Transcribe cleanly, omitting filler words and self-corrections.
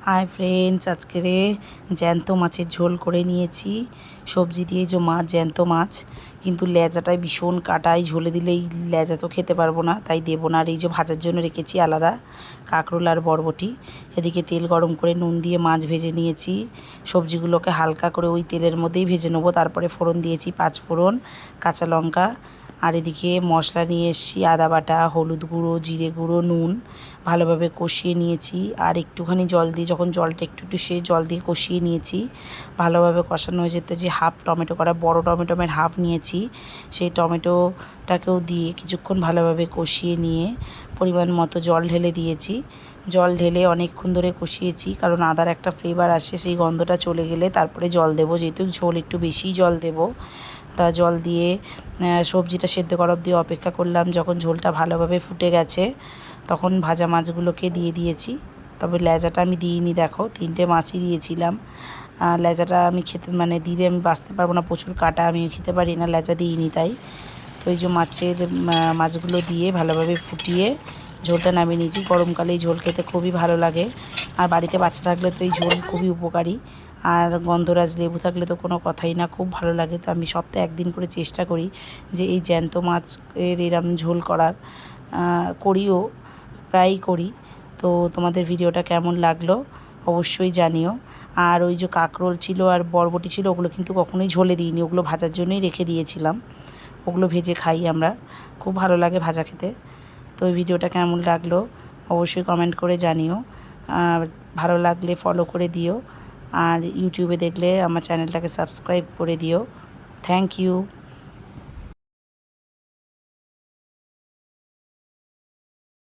Hi friends, আজকে জ্যান্ত মাছের ঝোল করে নিয়েছি সবজি দিয়ে। যে মাছ, জ্যান্ত মাছ, কিন্তু লেজাটাই ভীষণ কাটাই, ঝোলে দিলেই লেজা তো খেতে পারবো না, তাই দেবো না। আর এই যে ভাজার জন্য রেখেছি আলাদা কাঁকরোল আর বরবটি। এদিকে তেল গরম করে নুন দিয়ে মাছ ভেজে নিয়েছি। সবজিগুলোকে হালকা করে ওই তেলের মধ্যেই ভেজে নেবো। তারপরে ফোড়ন দিয়েছি, 5 ফোড়ন, কাঁচা লঙ্কা। আর এদিকে মশলা নিয়ে এসেছি, আদা বাটা, হলুদ গুঁড়ো, জিরে গুঁড়ো, নুন ভালোভাবে কষিয়ে নিয়েছি। আর একটুখানি জল দিয়ে, যখন জলটা একটু একটু সে জল দিয়ে কষিয়ে নিয়েছি, ভালোভাবে কষানো হয়ে যেতে যে হাফ টমেটো করা, বড় টমেটোমের হাফ নিয়েছি, সেই টমেটোটাকেও দিয়ে কিছুক্ষণ ভালোভাবে কষিয়ে নিয়ে পরিমাণ মতো জল ঢেলে দিয়েছি। জল ঢেলে অনেকক্ষণ ধরে কষিয়েছি, কারণ আদার একটা ফ্লেভার আসে, সেই গন্ধটা চলে গেলে তারপরে জল দেবো, যেহেতু ঝোল একটু বেশিই জল দেবো। তা জল দিয়ে সবজিটা সেদ্ধ করার দিয়ে অপেক্ষা করলাম। যখন ঝোলটা ভালোভাবে ফুটে গেছে, তখন ভাজা মাছগুলোকে দিয়ে দিয়েছি। তবে লেজাটা আমি দিইনি, দেখো 3টে মাছই দিয়েছিলাম। লেজাটা আমি খেতে দিলে আমি বাঁচতে পারবো না, প্রচুর কাটা, আমি খেতে পারি না, লেজা দিইনি তাই। তো এই যে মাছগুলো দিয়ে ভালোভাবে ফুটিয়ে ঝোলটা নামিয়ে নিয়েছি। গরমকালে এই ঝোল খেতে খুবই ভালো লাগে। আর বাড়িতে বাচ্চা থাকলে তো এই ঝোল খুবই উপকারী। আর গন্ধরাজ লেবু থাকলে তো কোনো কথাই না, খুব ভালো লাগে। তো আমি সপ্তাহে একদিন করে চেষ্টা করি যে এই জ্যান্ত মাছের এরম ঝোল করার, করিও, প্রায়ই করি। তো তোমাদের ভিডিওটা কেমন লাগলো অবশ্যই জানিও। আর ওই যে কাঁকরোল ছিল আর বরবটি ছিল, ওগুলো কিন্তু কখনোই ঝোলে দিইনি, ওগুলো ভাজার জন্যই রেখে দিয়েছিলাম। ওগুলো ভেজে খাই আমরা, খুব ভালো লাগে ভাজা খেতে। তো এই ভিডিওটা কেমন লাগলো অবশ্যই কমেন্ট করে জানিও। আর ভালো লাগলে ফলো করে দিও। আর ইউটিউবে দেখলে আমার চ্যানেলটাকে সাবস্ক্রাইব করে দিও। Thank you.